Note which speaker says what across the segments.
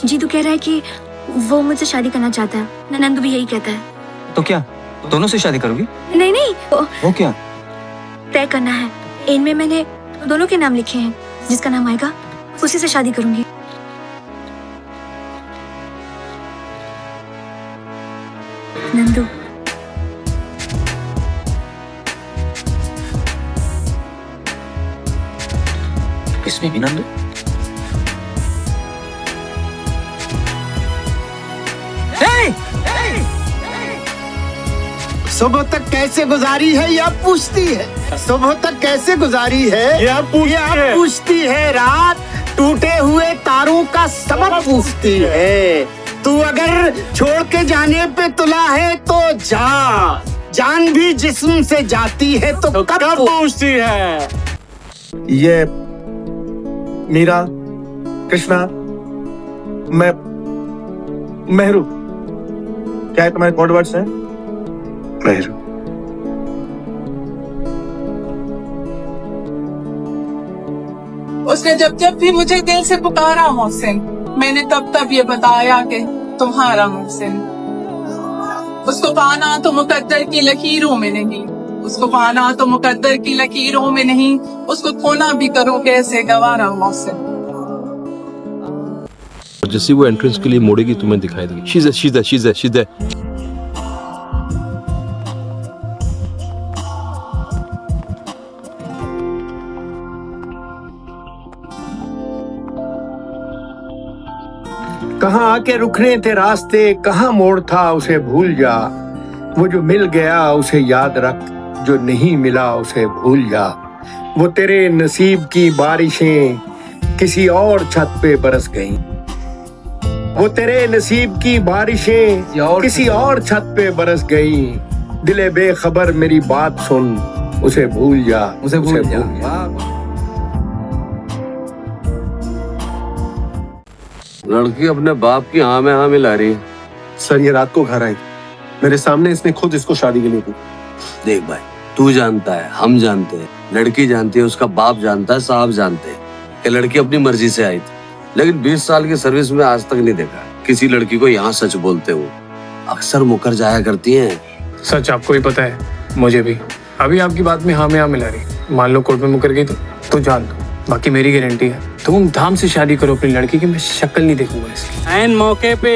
Speaker 1: जीतू कह रहा है कि वो मुझसे शादी करना चाहता है। नंदू भी यही कहता है।
Speaker 2: तो क्या दोनों से शादी करोगी?
Speaker 1: नहीं नहीं,
Speaker 2: वो क्या?
Speaker 1: तय करना है। इनमें मैंने दोनों के नाम लिखे हैं, जिसका नाम आएगा उसी से शादी करूंगी। नंदू।
Speaker 2: इसमें भी नंदू?
Speaker 3: सुबह तक कैसे गुजारी है यह पूछती है, सुबह तक कैसे गुजारी है यह पूछती है, रात टूटे हुए तारों का सबब पूछती है। तू अगर छोड़ के जाने पे तुला है तो जा, जान भी जिस्म से जाती है तो कब पूछती है।
Speaker 4: ये मीरा, कृष्णा, मैं मेहरू, क्या है तुम्हारे कोड वर्ड्स हैं? मेहरू।
Speaker 5: उसने जब जब भी मुझे दिल से पुकारा मोहसिन, मैंने तब तब ये बताया कि तुम्हारा मोहसिन। उसको पाना तो मुकद्दर की लकीरों में नहीं, उसको पाना तो मुकद्दर की लकीरों में नहीं, उसको खोना भी करो कैसे गवारा मोहसिन।
Speaker 6: जैसे वो एंट्रेंस के लिए मोड़ेगी तुम्हें दिखाई देगी। शीज़ है।
Speaker 3: कहाँ आके रुकने थे रास्ते, कहाँ मोड़ था उसे भूल जा। वो जो मिल गया उसे याद रख, जो नहीं मिला उसे भूल जा। वो तेरे नसीब की बारिशें किसी और छत पे बरस गईं। वो तेरे नसीब की बारिशें किसी और छत पे बरस गईं। दिले बेखबर मेरी बात सुन, उसे भूल जा, उसे भूल जा।
Speaker 7: लड़की अपने बाप की हाँ में हाँ मिला रही है।
Speaker 4: सर ये रात को घर आई, मेरे सामने इसने खुद इसको शादी के लिए की।
Speaker 7: देख भाई, तू जानता है, हम जानते हैं, लड़की जानती है, उसका बाप जानता है, साहब जानते हैं कि लड़की अपनी मर्जी से आई थी। लेकिन 20 साल की सर्विस में आज तक नहीं देखा किसी लड़की को यहाँ सच बोलते हुए। अक्सर मुकर जाया करती हैं।
Speaker 8: सच आपको भी पता है, मुझे भी। अभी आपकी बात में हाँ मिला रही। मान लो कोर्ट में मुकर गई तो जान दो, बाकी मेरी गारंटी है धूमधाम से शादी करो अपनी लड़की की। मैं शक्ल नहीं देखूंगा इसकी।
Speaker 9: ऐन मौके पे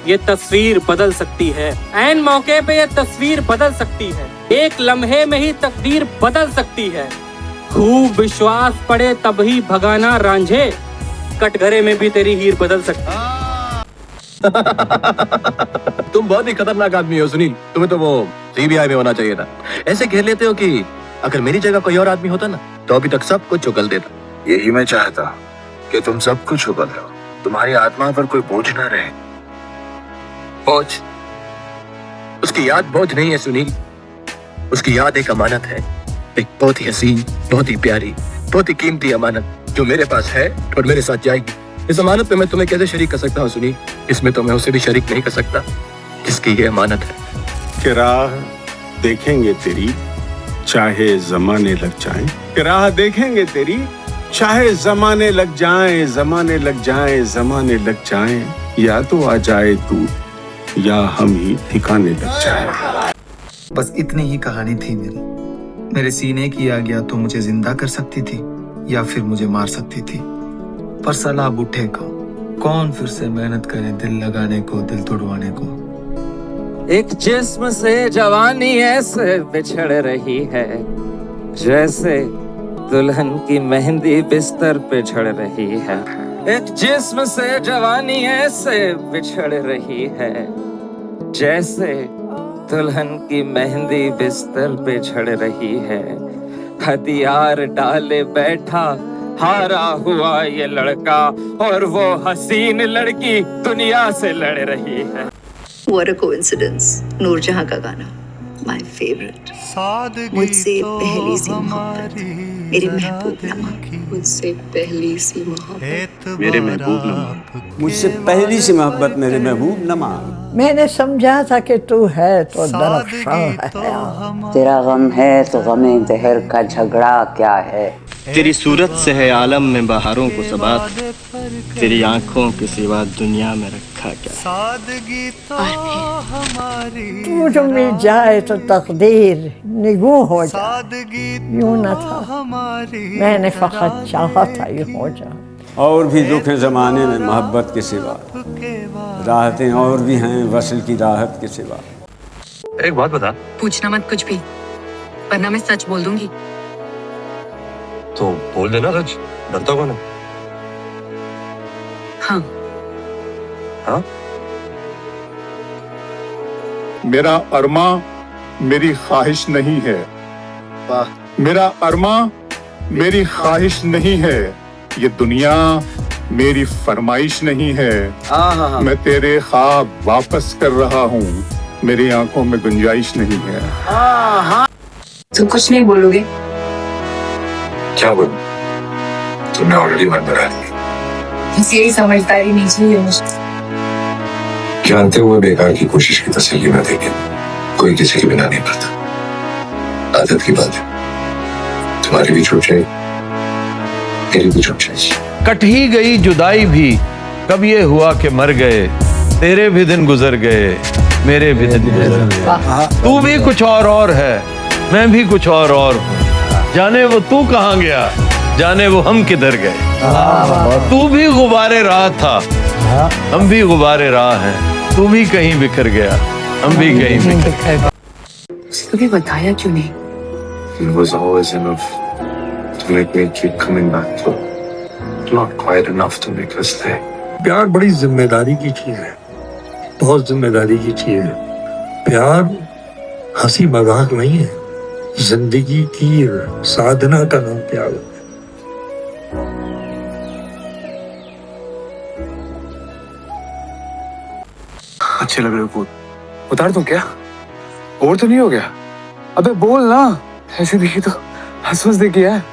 Speaker 9: ये तस्वीर बदल सकती है, ऐन मौके पे ये तस्वीर बदल सकती है। एक लम्हे में ही तकदीर बदल सकती है। खूब विश्वास पड़े तभी भगाना रांझे, कटघरे में भी तेरी हीर बदल सकती है।
Speaker 4: तुम बहुत ही खतरनाक आदमी हो सुनील, तुम्हें तो वो सीबीआई में होना चाहिए था। ऐसे कह लेते हो कि अगर मेरी जगह कोई और आदमी होता ना तो अभी तक सब कुछ उगल देता।
Speaker 10: यही मैं चाहता कि तुम सब कुछ उगल लो, तुम्हारी आत्मा पर कोई बोझ ना रहे।
Speaker 4: बोझ? उसकी याद बोझ नहीं है सुनील, उसकी याद एक अमानत है, एक बहुत ही हसीन, बहुत ही प्यारी, बहुत ही कीमती अमानत जो मेरे पास है और मेरे साथ जाएगी। इस अमानत पे मैं तुम्हें कैसे शरीक कर सकता हूँ सुनील? इसमें तो मैं उसे भी शरीक नहीं कर सकता जिसकी ये अमानत है।
Speaker 10: कि राह देखेंगे तेरी चाहे जमाने लग जाएं, कि राह देखेंगे तेरी चाहे जमाने लग जाएं, जमाने लग जाएं, जमाने लग जाएं, या तो आ जाए तू या हम ही ठिकाने लग जाएं।
Speaker 2: बस इतनी ही कहानी थी मेरी। मेरे सीने की आ गया तो मुझे जिंदा कर सकती थी या फिर मुझे मार सकती थी। पर सलाह बूढ़े को, कौन फिर से मेहनत करे दिल लगाने को, दिल तोड़वाने को।
Speaker 9: एक जिस्म से जवानी ऐसे बिछड़ रही है, जैसे दुल्हन की मेहंदी बिस्तर पे झड़ रही है। एक जिस्म से जवानी ऐसे बिछड़ रही है, जैसे दुल्हन की मेहंदी बिस्तर पे झड़ रही है। हथियार डाले बैठा हारा हुआ ये लड़का, और वो हसीन लड़की दुनिया से लड़ रही है।
Speaker 11: What a coincidence, नूरजहां का गाना, my favorite। मुझसे पहली सी मोहब्बत, मेरे महबूब नमा। मुझसे पहली सी मोहब्बत,
Speaker 10: मेरे महबूब नमा।
Speaker 12: मुझसे पहली सी मोहब्बत मेरे महबूब नमा।
Speaker 13: मैंने समझा था कि तू है तो दरख्शां है।
Speaker 14: तेरा गम है तो गमे दहर का झगड़ा क्या है।
Speaker 15: तेरी सूरत से है आलम में बहारों को सबात,
Speaker 4: तेरी आंखों के सिवा दुनिया में रखा क्या।
Speaker 15: सादगी तो हमारी
Speaker 13: तू जो मिल जाए तो तकदीर निगू हो जाए। यूं न था, मैंने फकत चाहा था यूं हो जाए।
Speaker 12: और भी दुख है ज़माने में मोहब्बत के सिवा, राहतें और भी हैं वसल की राहत के सिवा।
Speaker 4: एक बात बता।
Speaker 16: पूछना मत कुछ भी, वरना मैं सच बोल दूंगी।
Speaker 4: तो बोल देना सच, डरता कौन है?
Speaker 16: हाँ।
Speaker 4: हाँ?
Speaker 10: मेरा अरमा मेरी ख्वाहिश नहीं है। मेरा अरमा मेरी ख्वाहिश नहीं है। ये दुनिया मेरी फरमाइश नहीं है। मैं तेरे ख्वाब वापस कर रहा हूँ, मेरी आंखों में गुंजाइश नहीं है।
Speaker 16: तुम कुछ नहीं बोलोगे?
Speaker 4: क्या बोलूं? तुमने ऑलरेडी मन बना ली।
Speaker 16: यही समझदारी नहीं चाहिए मुझे।
Speaker 4: जानते हुए बेकार की कोशिश की तसल्ली न देंगे, कोई किसी के बिना नहीं मरता। आदत की बात है, तुम्हारी भी छूट जाएगी, मेरी भी छूट जाएगी।
Speaker 17: कट ही गई जुदाई भी, कब ये हुआ कि मर गए, तेरे भी दिन गुजर गए, मेरे भी दिन गुजर गए। तू भी कुछ और है, मैं भी कुछ और हूँ। जाने वो तू कहाँ गया, जाने वो हम किधर गए। तू भी गुबारे राह था, हम भी गुबारे राह हैं। तू भी कहीं बिखर गया, हम भी कहीं बिखर गए।
Speaker 16: उसने कभी बताया क्यों नहीं?
Speaker 4: It was always enough to make me keep coming back, but not quite enough to make us stay.
Speaker 3: प्यार बड़ी जिम्मेदारी की चीज है, बहुत जिम्मेदारी की चीज है। प्यार हंसी मजाक नहीं है, जिंदगी की साधना का नाम प्यार है।
Speaker 8: अच्छे लग रहे हो कोट, उतार दूं क्या? और तो नहीं हो गया? अबे बोल ना, ऐसे देखी तो हंस हंस देखी है।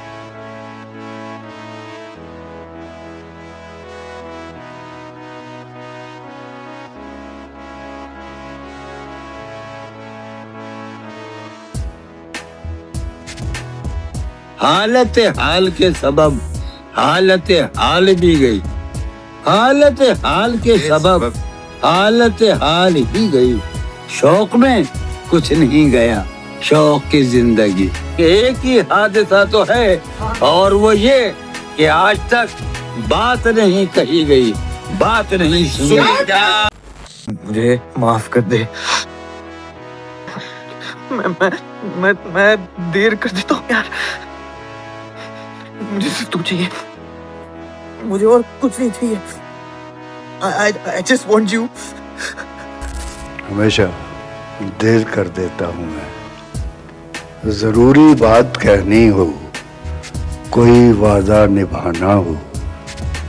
Speaker 3: हालत हाल के सबब हालत हाल भी गई, हालत हाल के सबब हालत हाल ही गई। शौक में कुछ नहीं गया, शौक की जिंदगी। एक ही हादसा तो है, और वो ये कि आज तक बात नहीं कही गई, बात नहीं सुनी।
Speaker 2: मुझे माफ कर दे। मैं देर कर देता हूँ यार। मुझे सिर्फ तू चाहिए, मुझे और कुछ नहीं चाहिए। I just want you.
Speaker 18: हमेशा देर कर देता हूँ मैं। जरूरी बात कहनी हो, कोई वादा निभाना हो,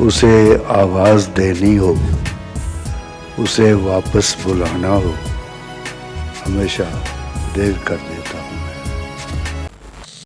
Speaker 18: उसे आवाज देनी हो, उसे वापस बुलाना हो, हमेशा देर कर देता हूँ।